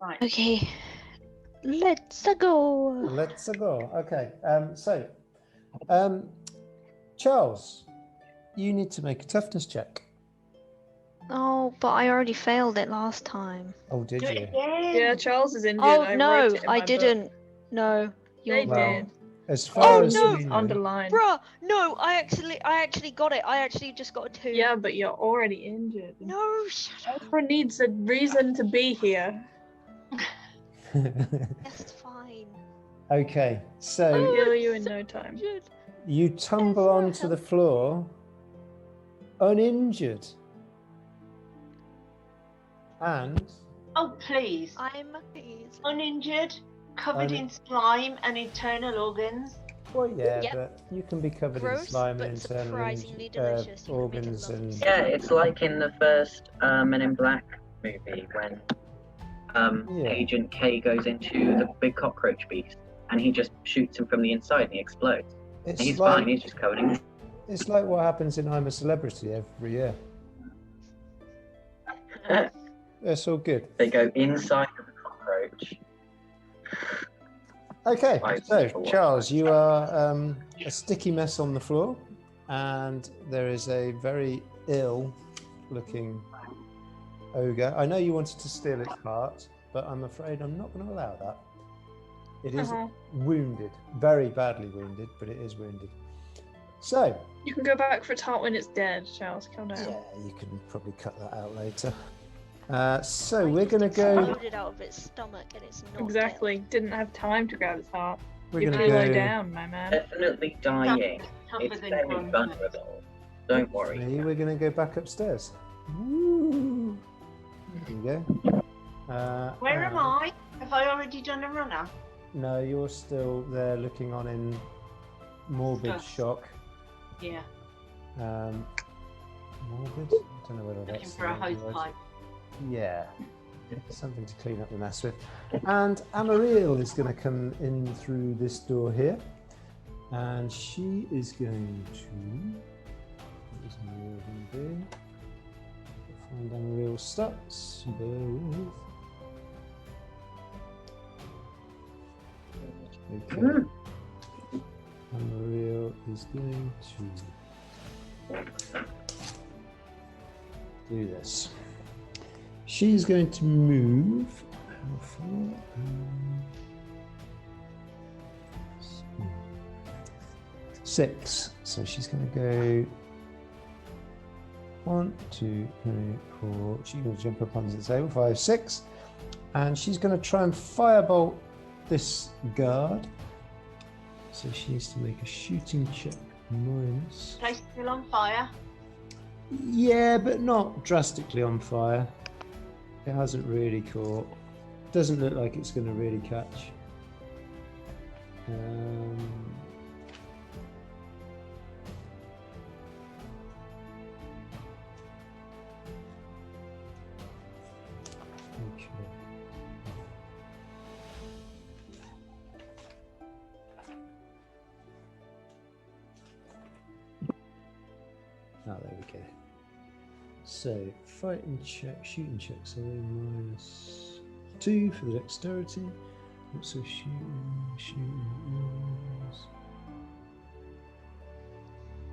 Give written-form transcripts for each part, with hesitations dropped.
Right. Okay. Let's go. Let's go. Okay. Charles, you need to make a toughness check. Oh, but I already failed it last time. Oh, did Do it you? again. Yeah, Charles is injured. Oh I no, wrote it in I my didn't. No, They you're Well, wrong. as Book. far Oh, as no! we know, Underlined. Bruh, no, I actually got it. I actually just got a 2. Yeah, but you're already injured. No, shut up. Ezra needs a reason to be here. That's fine. Okay, so I'll heal you in no time. you tumble onto the floor uninjured. And Oh, please. I'm amazed. Uninjured, covered in slime and internal organs. well, yeah, Yep. but you can be covered in Gross, slime but and surprisingly internal delicious. You can make a organs lovely and soup. Yeah, it's like in the first Men in Black movie when Yeah. Agent K goes into the big cockroach beast and he just shoots him from the inside and he explodes. And it's he's like fine, he's just covered in. it's like what happens in I'm a Celebrity every year. It's all good. They go inside of the cockroach. Okay, Right, so for what? Charles, you are a sticky mess on the floor, and there is a very ill-looking ogre. I know you wanted to steal its heart, but I'm afraid I'm not going to allow that. It is wounded, very badly wounded, but it is wounded. So, You can go back for its heart when it's dead, Charles. Calm down. yeah, you can probably cut that out later. So we're going to go. Exploded out of its stomach and it's not Exactly. Didn't have time to grab its heart. We're You're going pretty low to go. down, my man. Definitely dying. Tougher It's than very bronze. vulnerable. Don't worry. We're going to go back upstairs. Woo. There you go. Where am and- I? Have I already done a runner? No, you're still there looking on in morbid Stress. shock. Yeah, Morbid? I don't know whether looking that's for a the right hose word. pipe. Yeah, something to clean up the mess with. And Amaryl is going to come in through this door here. And she is going to... What is Amaryl going to do? Find Amaryl stats. Bear with. Okay. Amaryl is going to do this. She's going to move. How far? 6. So she's going to go 1, 2, 3, 4. She's going to jump up onto the table. 5, 6. And she's going to try and firebolt this guard. So she needs to make a shooting check minus. Place still on fire. Yeah, but not drastically on fire. It hasn't really caught. Doesn't look like it's going to really catch. Okay. Ah, there we go. So, fighting check, shooting check, so -2 for the dexterity. Also shooting is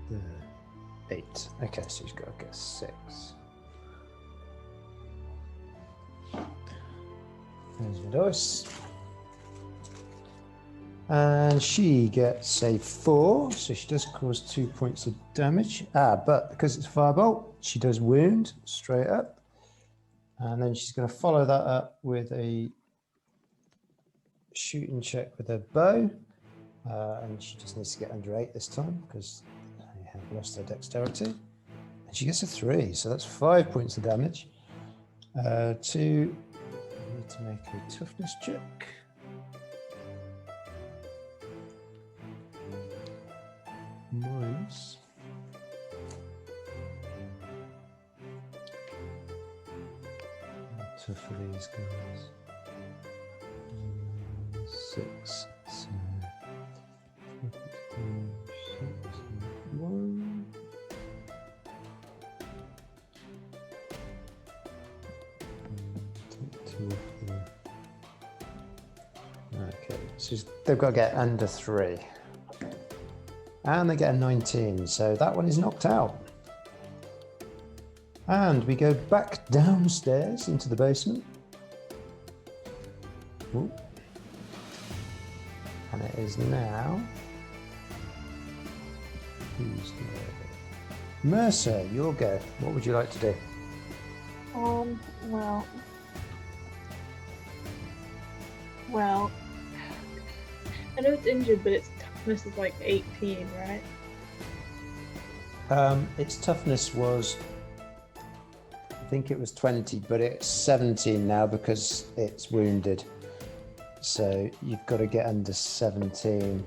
the 8. Okay, so you've got to get 6. There's the dice. And she gets a 4, so she does cause 2 points of damage. But because it's a firebolt, she does wound straight up. And then she's going to follow that up with a shooting check with her bow. And she just needs to get under 8 this time because I have lost her dexterity. And she gets a 3, so that's 5 points of damage. 2, I need to make a toughness check. Minus how tough are these guys? 6. So 1. Take 2 off there. So they've got to get under 3. And they get a 19, so that one is knocked out. And we go back downstairs into the basement. Ooh. And it is now... Who's there? Mercer, your go. What would you like to do? Well, I know it's injured, but its toughness is like 18, right? Its toughness was, I think it was 20, but it's 17 now because it's wounded. So you've got to get under 17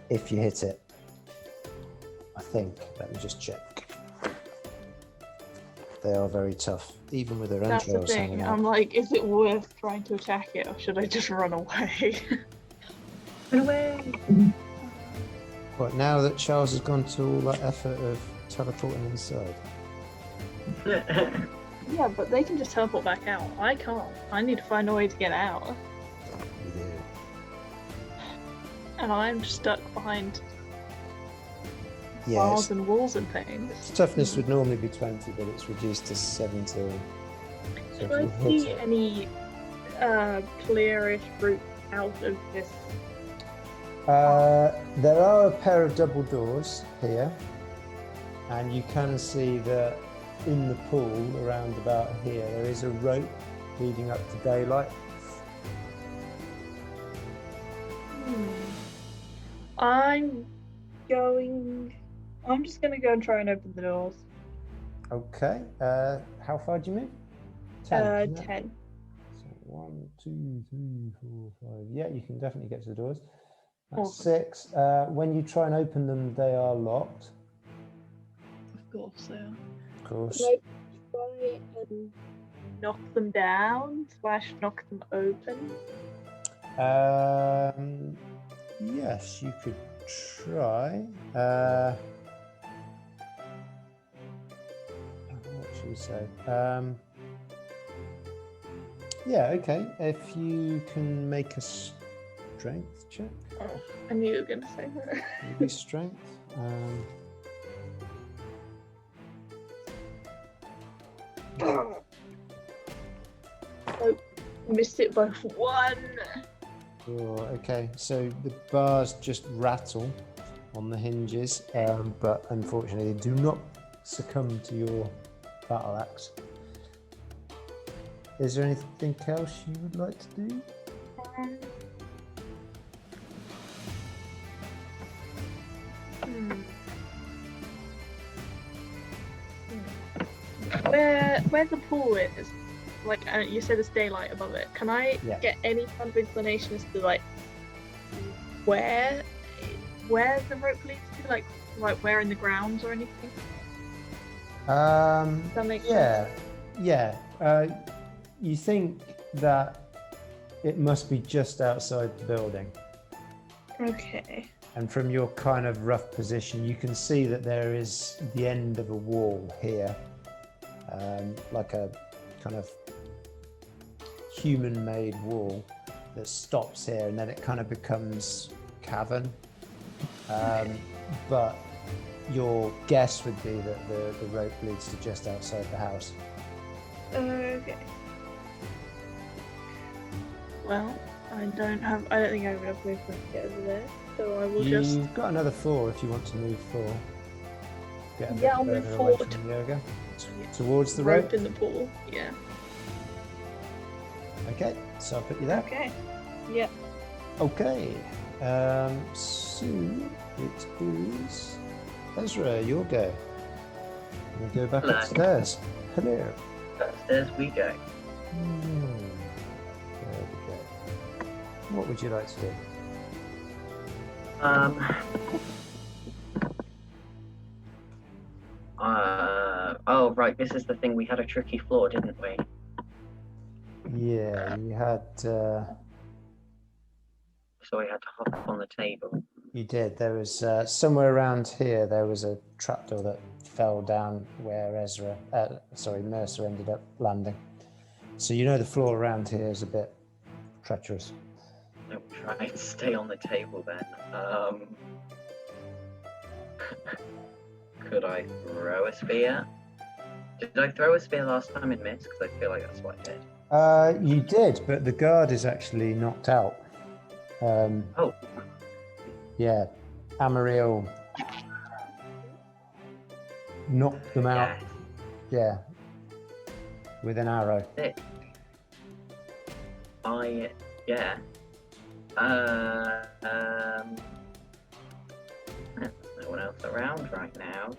if you hit it. I think. Let me just check. They are very tough, even with their That's the entrails thing. hanging out. I'm like, is it worth trying to attack it, or should I just run away? Run away! But now that Charles has gone to all that effort of teleporting inside. Yeah, but they can just teleport back out. I can't. I need to find a way to get out. You do. And I'm stuck behind Yes. bars and walls and things. Its toughness would normally be 20, but it's reduced to 17. So if Do you I hit see it, any clearish route out of this? there are a pair of double doors here, and you can see that in the pool around about here there is a rope leading up to daylight. I'm just gonna go and try and open the doors. Okay. How far do you move? 10. isn't it? 10. So 1, 2, 3, 4, 5. Yeah, you can definitely get to the doors. That's Awesome. 6. When you try and open them, they are locked. Of course, yeah. Of course. Can I try and knock them down / knock them open? Yes, you could try. What should we say? Yeah, okay. If you can make a strength check, Oh, I knew you were gonna say that. maybe strength. Oh, missed it by 1. Oh, okay, so the bars just rattle on the hinges, but unfortunately they do not succumb to your battle axe. Is there anything else you would like to do? Where the pool is, like you said, there's daylight above it. Can I Yeah. get any kind of inclination as to like where the rope leads to, like where in the grounds or anything? Does that make sense? Yeah. You think that it must be just outside the building, Okay. and from your kind of rough position, you can see that there is the end of a wall here, like a kind of human-made wall that stops here, and then it kind of becomes cavern. But your guess would be that the rope leads to just outside the house. Okay. Well, I don't think I have enough movement to get over there, so I will just. You've got another 4 if you want to move 4. Get a bit Yeah, I'll move further away forward. from the ogre. Yeah. Towards the rope rope. in the pool. Yeah. Okay, so I'll put you there. Okay. Yeah. Okay. So it is Ezra, your go. We go back Hello. upstairs. Hello. Upstairs we go. There we go. What would you like to do? Oh right, this is the thing. We had a tricky floor, didn't we? Yeah, you had. So we had to hop up on the table. You did. There was somewhere around here. There was a trapdoor that fell down where Mercer ended up landing. So you know the floor around here is a bit treacherous. I'll try and stay on the table then. Could I throw a spear? Did I throw a spear last time and miss? Because I feel like that's what I did. You did, but the guard is actually knocked out. Oh. Yeah, Amariel knocked them out. Yeah, with an arrow. No one else around right now.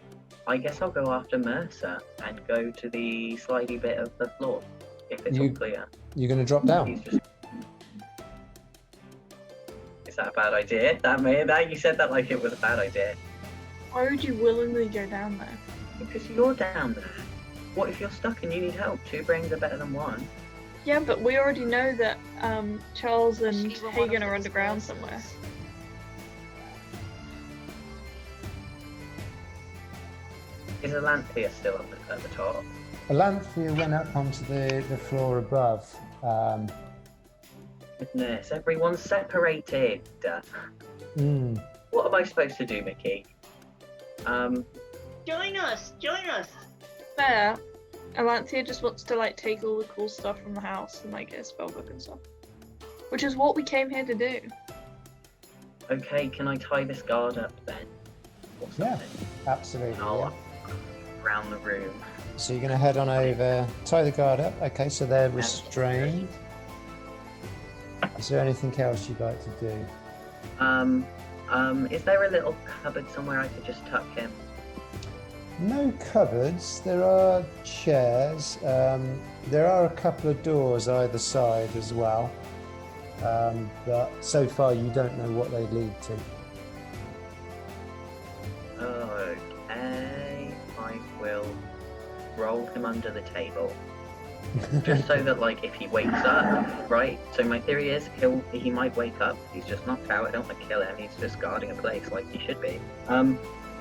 I guess I'll go after Mercer and go to the slidey bit of the floor, if it's all clear. You're going to drop down? Is that a bad idea? You said that like it was a bad idea. Why would you willingly go down there? Because you're down there. What if you're stuck and you need help? 2 brains are better than 1. Yeah, but we already know that Charles and Hagan are underground somewhere. Is Alanthea still at the top? Alanthea went up onto the floor above. Goodness, everyone's separated. What am I supposed to do, Mickey? Join us! Join us! Fair. Alanthea just wants to like take all the cool stuff from the house and like get a spellbook and stuff. Which is what we came here to do. Okay, can I tie this guard up then? Yeah, absolutely. I'll around the room. So you're going to head on over, tie the guard up. Okay, so they're restrained. Is there anything else you'd like to do? Is there a little cupboard somewhere I could just tuck him? No cupboards. There are chairs. There are a couple of doors either side as well. But so far you don't know what they lead to. Okay, I will roll him under the table. Just so that, like, if he wakes up, right? So my theory is he might wake up. He's just knocked out. I don't want to kill him. He's just guarding a place like he should be.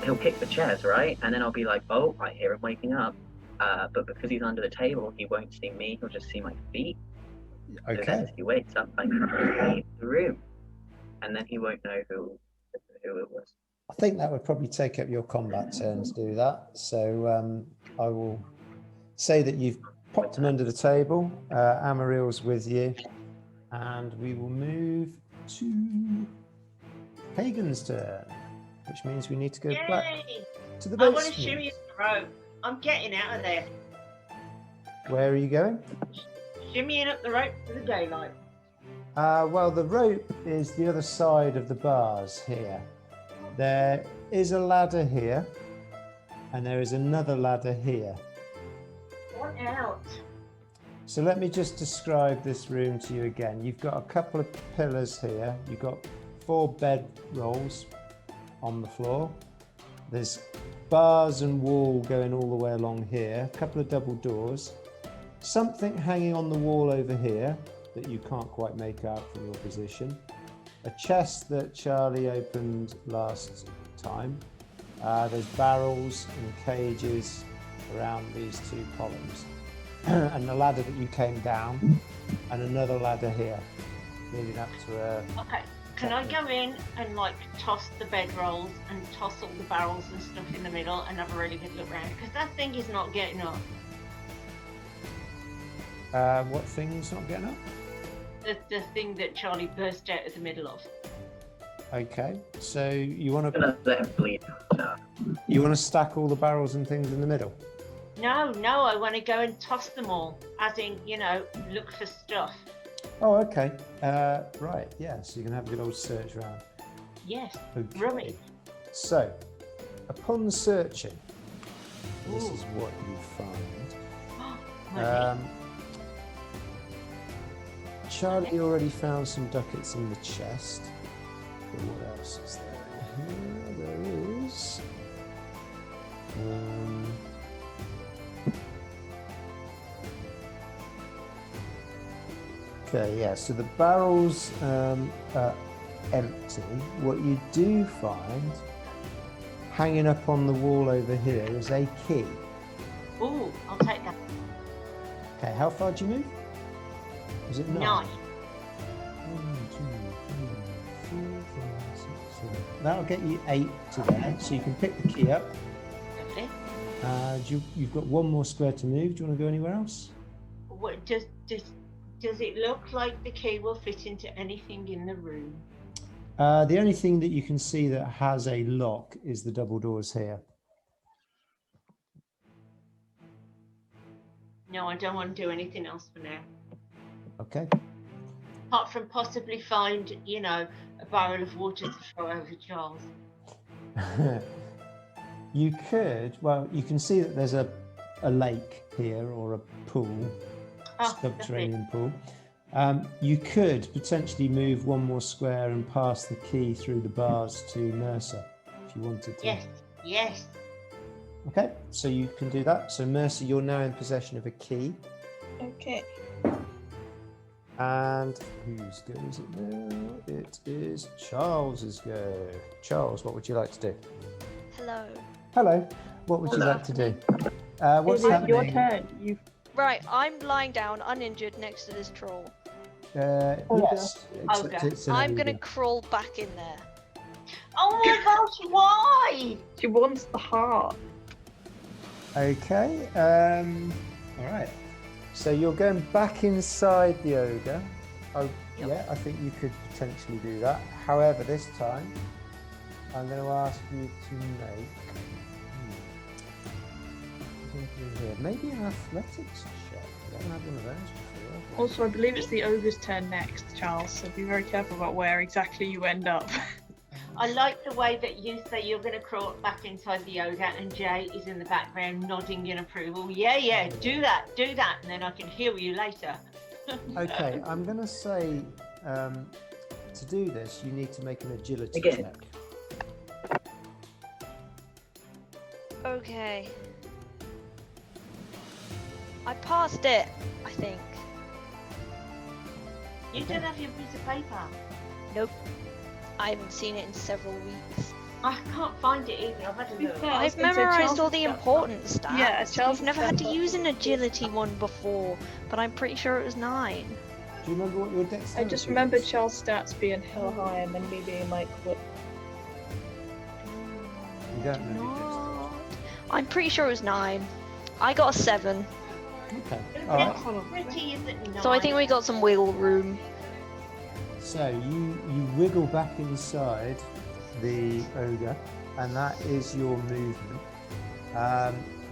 He'll kick the chairs, right? And then I'll be like, oh, I hear him waking up. But because he's under the table, he won't see me. He'll just see my feet. Okay. So then as he wakes up, I can leave the room, and then he won't know who it was. I think that would probably take up your combat turn to do that. So I will say that you've popped him under the table. Amariel's with you, and we will move to Hagan's turn, which means we need to go back to the basement. I want to shimmy the rope. I'm getting out of there. Where are you going? Shimmying up the rope to the daylight. Well, the rope is the other side of the bars here. There is a ladder here, and there is another ladder here. What out? So let me just describe this room to you again. You've got a couple of pillars here. You've got 4 bed rolls on the floor. There's bars and wall going all the way along here. A couple of double doors. Something hanging on the wall over here that you can't quite make out from your position. A chest that Charlie opened last time. There's barrels and cages around these 2 columns. And the ladder that you came down, and another ladder here leading up to a... Okay, can I go in and like toss the bedrolls and toss all the barrels and stuff in the middle and have a really good look around? Because that thing is not getting up. What thing's not getting up? The thing that Charlie burst out of the middle of. Okay, so you want I'm gonna let him bleed. you want to stack all the barrels and things in the middle? No, I want to go and toss them all. As in, look for stuff. Oh, okay. Right, yeah, so you can have a good old search around. Yes, Okay. rubbish. So, upon searching, this Ooh. is what you find. Money. Charlie already found some ducats in the chest. But what else is there in here? There is. Okay, yeah, so the barrels are empty. What you do find hanging up on the wall over here is a key. Ooh, I'll take that. Okay, how far do you move? Is it 9? 9. 1, 2, that'll get you 8 to there. So you can pick the key up. Lovely. You've got one more square to move. Do you want to go anywhere else? What does it look like the key will fit into anything in the room? The only thing that you can see that has a lock is the double doors here. No, I don't want to do anything else for now. Okay. Apart from possibly find, a barrel of water to throw over Charles. You could, well, you can see that there's a lake here or a pool, subterranean pool. You could potentially move one more square and pass the key through the bars to Mercer if you wanted to. Yes. Okay, so you can do that. So Mercer, you're now in possession of a key. Okay. And whose go is it now? It is Charles's go. Charles, what would you like to do? Hello. Hello. What would you like to do? What's It's happening? your turn. Right, I'm lying down, uninjured, next to this troll. Yes. Ogre. Except it's an I'm gonna ogre. crawl back in there. Oh my gosh, why? She wants the heart. Okay. All right. So you're going back inside the ogre. Oh, Yep. yeah. I think you could potentially do that. However, this time I'm going to ask you to make maybe an athletics check. I haven't had one of those before. have I? Also, I believe it's the ogre's turn next, Charles, so be very careful about where exactly you end up. I like the way that you say you're going to crawl back inside the ogre and Jay is in the background nodding in approval. Yeah, do that, and then I can heal you later. Okay, I'm going to say to do this, you need to make an agility Again. check. Okay. I passed it, I think. You Okay. don't have your piece of paper. Nope. I haven't seen it in several weeks. I can't find it either. I've had a look. fair, I was I've gonna say memorized Charles all the has important stats. Yeah, Charles I've never has had to got use an that. agility one before, but I'm pretty sure it was 9. Do you remember what your dexterity I just remember is? Charles' stats being hell high and then me being like, what? You don't remember your No. I'm pretty sure it was 9. I got a 7. dexterity. Okay. All right. Hold on. Pretty isn't So I think we got some wiggle room. So you wiggle back inside the ogre, and that is your movement.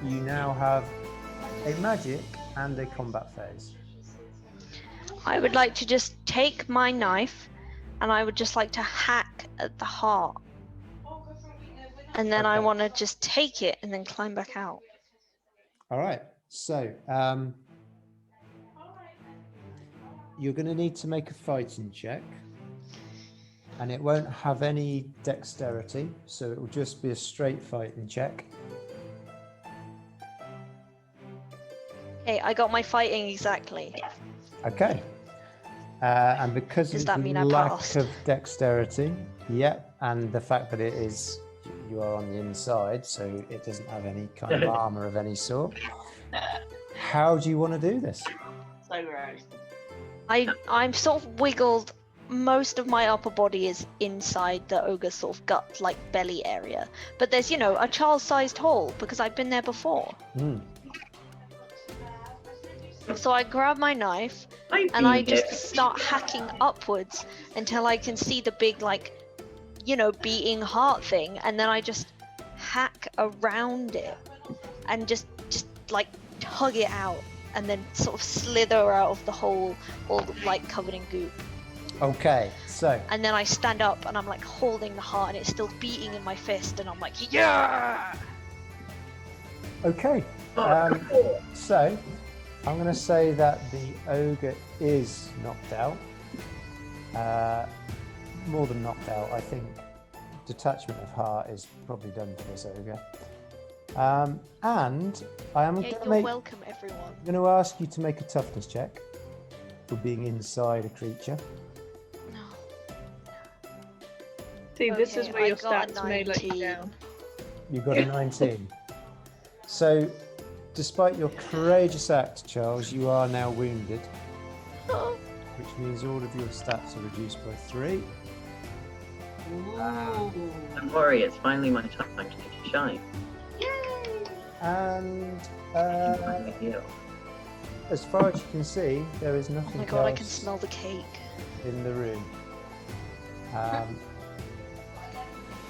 You now have a magic and a combat phase. I would like to just take my knife and I would just like to hack at the heart. And then I Okay. want to just take it and then climb back out. All right. So you're going to need to make a fighting check, and it won't have any dexterity, so it will just be a straight fighting check. Okay, I got my fighting exactly. Okay. And because Does of that the mean I lack passed? of dexterity, yep, and the fact that it is, you are on the inside, so it doesn't have any kind of armor of any sort. How do you want to do this? So gross. I'm sort of wiggled. Most of my upper body is inside the ogre's sort of gut, like belly area. But there's, a child-sized hole because I've been there before. Hmm. So I grab my knife and I just start hacking upwards until I can see the big, beating heart thing, and then I just hack around it and just tug it out, and then sort of slither out of the hole, all covered in goop. Okay, so And then I stand up and I'm holding the heart and it's still beating in my fist, and I'm like, yeah! okay, so I'm going to say that the ogre is knocked out. More than knocked out, I think detachment of heart is probably done for this ogre. And I am Yeah, going you're welcome, everyone. to ask you to make a toughness check for being inside a creature. No. See, this is Okay, where I your got a stats may let you 19. down. You got a 19. So, despite your courageous act, Charles, you are now wounded, which means all of your stats are reduced by 3. Ooh. Don't worry, it's finally my time to shine. Yay! And Finally heal. as far as you can see, there is Oh nothing my god, I can else smell the cake. in the room.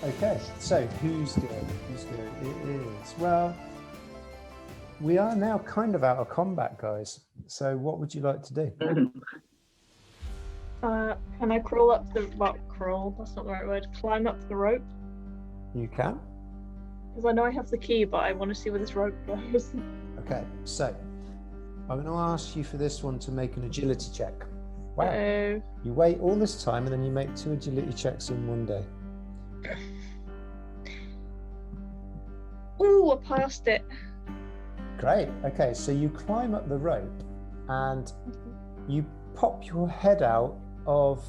Okay, so who's go? Who's go? It is. Well, we are now kind of out of combat, guys. So what would you like to do? Can I crawl up the crawl? That's not the right word. Climb up the rope You can. because I know I have the key, but I want to see where this rope goes. Okay, so I'm going to ask you for this one to make an agility check. Wow. Uh-oh. You wait all this time and then you make 2 agility checks in one day. Ooh, I passed it. Great. Okay, so you climb up the rope and you pop your head out of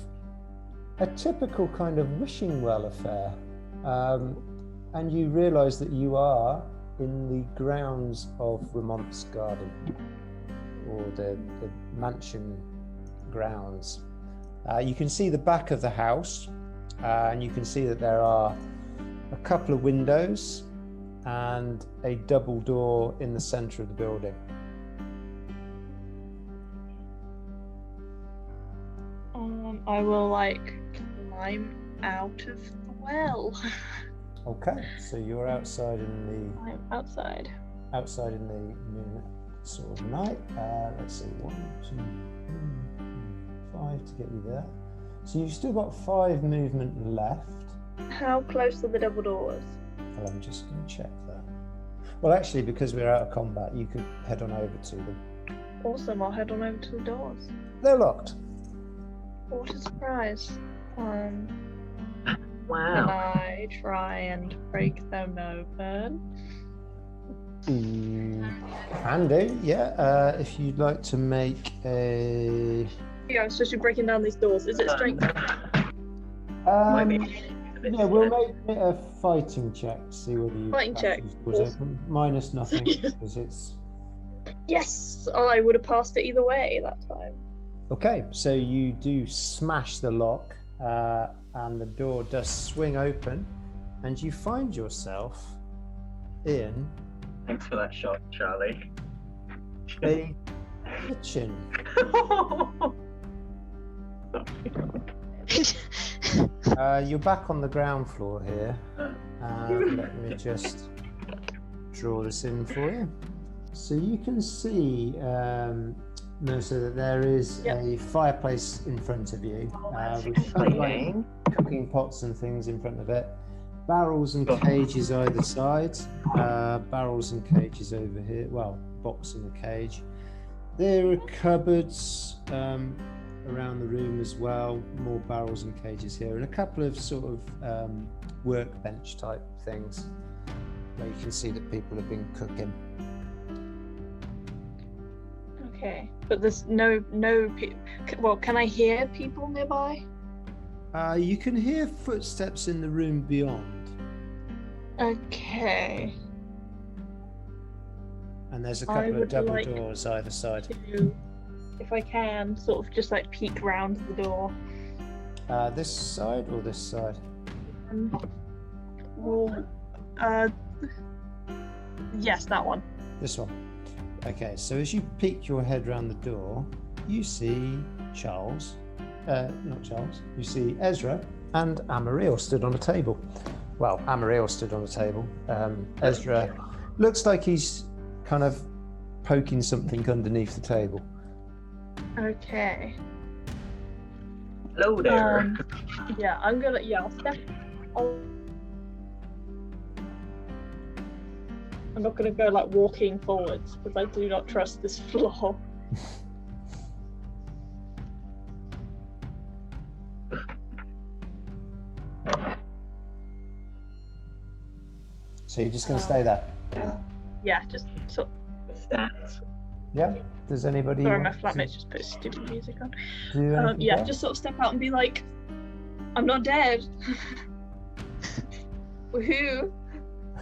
a typical kind of wishing well affair. And you realize that you are in the grounds of Remont's garden, or the mansion grounds. You can see the back of the house, and you can see that there are a couple of windows and a double door in the center of the building. I will climb out of the well. Okay, so you're outside in I'm outside. the moon sort of night. Let's see, 1, 2, 3, 5 to get you there. So you've still got 5 movement left. How close are the double doors? Well, I'm just going to check that. Well, actually, because we're out of combat, you could head on over to them. Awesome, I'll head on over to the doors. They're locked. What a surprise. Can Wow. I try and break them open? Can do, yeah. If you'd like to make a... Yeah, I'm supposed to be breaking down these doors. Is it strength? Might be. Yeah, we'll make it a fighting check to see whether you Fighting check. these doors open. Minus nothing, because it's... Yes! Oh, I would have passed it either way that time. Okay, so you do smash the lock, and the door does swing open, and you find yourself in Thanks for that shot, Charlie. a kitchen. You're back on the ground floor here. Let me just draw this in for you. So you can see, Mercer, that there is a fireplace in front of you, with exciting. cooking pots and things in front of it. Barrels and cages either side. Barrels and cages over here. Well, box and a cage. There are cupboards around the room as well. More barrels and cages here, and a couple of sort of workbench type things where you can see that people have been cooking. Okay, but there's no well, can I hear people nearby? You can hear footsteps in the room beyond, Okay. and there's a I couple of would double like doors either side. To, if I can, sort of just peek round the door. This side or this side? Well, yes, that one. This one. Okay, so as you peek your head round the door, you see Charles. Not Charles. You see Ezra and Amarillo stood on a table. Well, Amarillo stood on a table. Ezra looks like he's kind of poking something underneath the table. Okay. Hello there. Yeah, I'll step on. I'm not gonna go walking forwards because I do not trust this floor. So you're just going to stay there? Yeah, just sort. Stats. Yeah? Does anybody Sorry, my want flatmates just put stupid music on. to do anything Yeah, else? just sort of step out and be like, I'm not dead. Woohoo!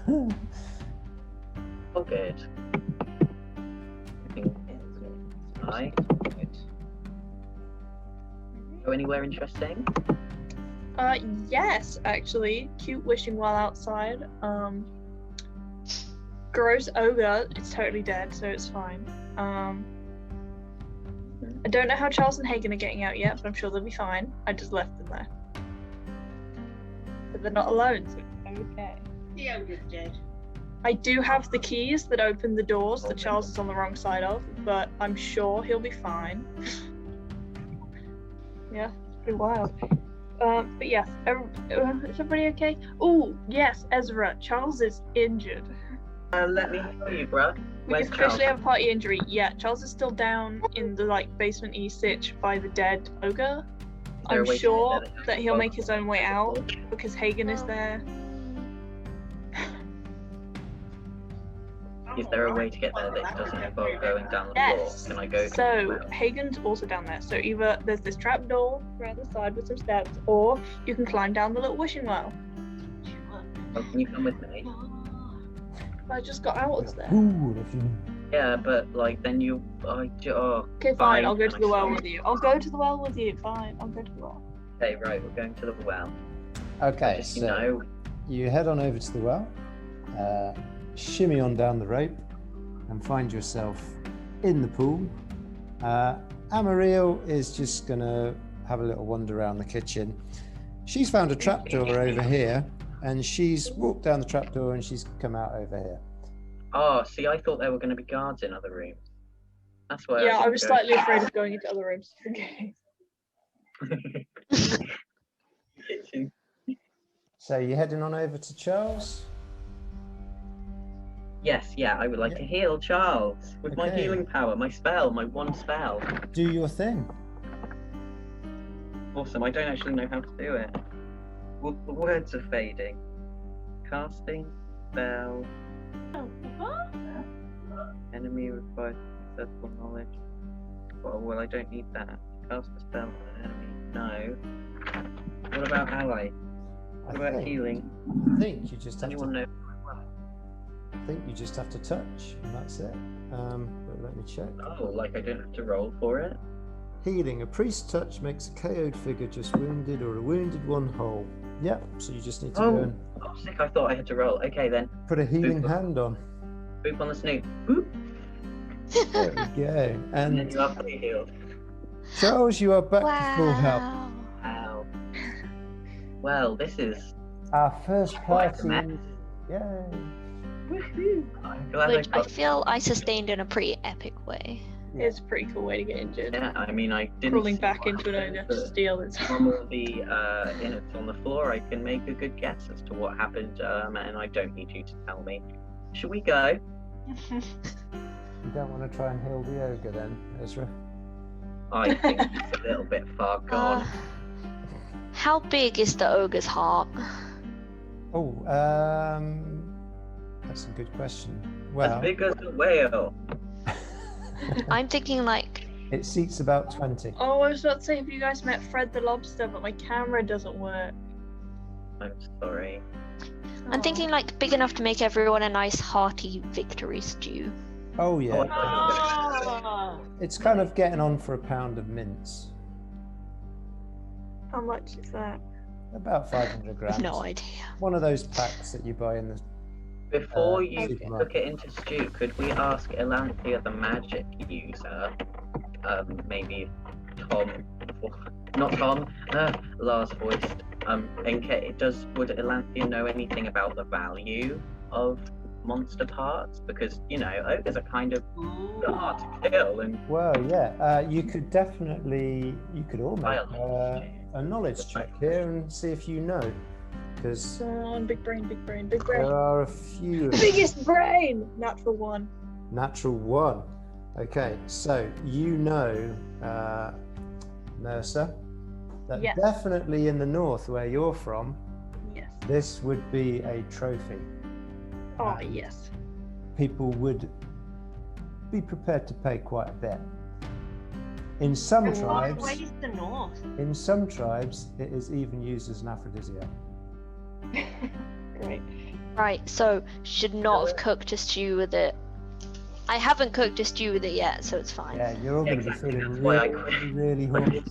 Oh, good. Hi. Go anywhere interesting? Yes, actually. Cute wishing well outside. Gross ogre is totally dead, so it's fine. I don't know how Charles and Hagan are getting out yet, but I'm sure they'll be fine. I just left them there. But they're not alone, so it's okay. The ogre's dead. I do have the keys that open the doors that Charles is on the wrong side of, but I'm sure he'll be fine. Yeah, it's pretty wild. But yes, is everybody okay? Oh, yes, Ezra, Charles is injured. Let me show you, bro. We Where's officially Charles? have a party injury. Yeah, Charles is still down in the basement east sitch by the dead ogre. there a I'm way to sure get there? that he'll make his own way out because Hagan is there. Is there a way to get there that doesn't involve going down the Yes. floor? Can I go? So Hagan's also down there. So either there's this trap door around the side with some steps, or you can climb down the little wishing well. Oh, can you come with me? I just got out of there. Ooh, if you... Yeah, but then you. Oh, Okay, fine. I'll go to the well with you. I'll go to the well with you. Fine. I'll go to the well. Okay, right. We're going to the well. Okay, Just, so you know. you head on over to the well, shimmy on down the rope, and find yourself in the pool. Amarillo is just going to have a little wander around the kitchen. She's found a trapdoor over here, and she's walked down the trapdoor and she's come out over here. Oh, see, I thought there were going to be guards in other rooms. That's why. Yeah, I didn't was go. slightly afraid of going into other rooms. Okay. Kitchen. So you're heading on over to Charles? Yes, yeah, I would like Yeah. to heal Charles with my Okay. healing power, my spell, my one spell. Do your thing. Awesome, I don't actually know how to do it. Well, the words are fading. Casting spell, enemy requires successful knowledge. Well, I don't need that. Cast a spell on an enemy. No. What about ally? What about healing? I think you just have Anyone to. know? I think you just have to touch, and that's it. But let me check. Oh, like I don't have to roll for it? Healing. A priest's touch makes a KO'd figure just wounded or a wounded one whole. Yep. So you just need to go and Oh, sick, I thought I had to roll. Okay then. put a healing hand on. Boop on the snoot. Boop. There we go. And then And you are fully healed. Charles, you are back to full health. Wow. Wow. Well, this is Our first quite a party. mess. Yay. I'm glad Which I I got. feel I sustained in a pretty epic way. It's a pretty cool way to get injured. Yeah, I mean, I didn't. Crawling see back what into an ogre happened, to but steal its. from all the innards on the floor, I can make a good guess as to what happened, and I don't need you to tell me. Should we go? You don't want to try and heal the ogre then, Ezra? I think it's a little bit far gone. How big is the ogre's heart? Oh, that's a good question. Well, As big as a whale. I'm thinking like it seats about 20. Oh, I was about to say, have you guys met Fred the Lobster? But my camera doesn't work. I'm sorry. I'm thinking like big enough to make everyone a nice hearty victory stew. Oh yeah. Oh, It's kind of getting on for a pound of mince. How much is that? About 500 grams. No idea. One of those packs that you buy in the. Before you supermarket. cook it into stew, could we ask Elanthea, the magic user, maybe Tom, not Tom, Lars voiced, would Elanthea know anything about the value of monster parts? Because, you know, ogres are kind of hard to kill, and Well, yeah. You could all make I'll- a knowledge check here and see if you know, because Come on, big brain, big brain, big brain. there are a few. Biggest brain! Natural one. Natural one. Okay, so you know, Mercer, that Yes. definitely in the north where you're from, Yes. this would be a trophy. Oh, yes. People would be prepared to pay quite a bit. In some What tribes, way is the north? it is even used as an aphrodisiac. Great. Right, so should not have cooked a stew with it. I haven't cooked a stew with it yet, so it's fine. Yeah, you're all going to be Exactly, feeling that's why I really, really horny.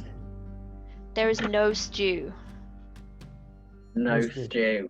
There is no stew. No Roast beef. stew.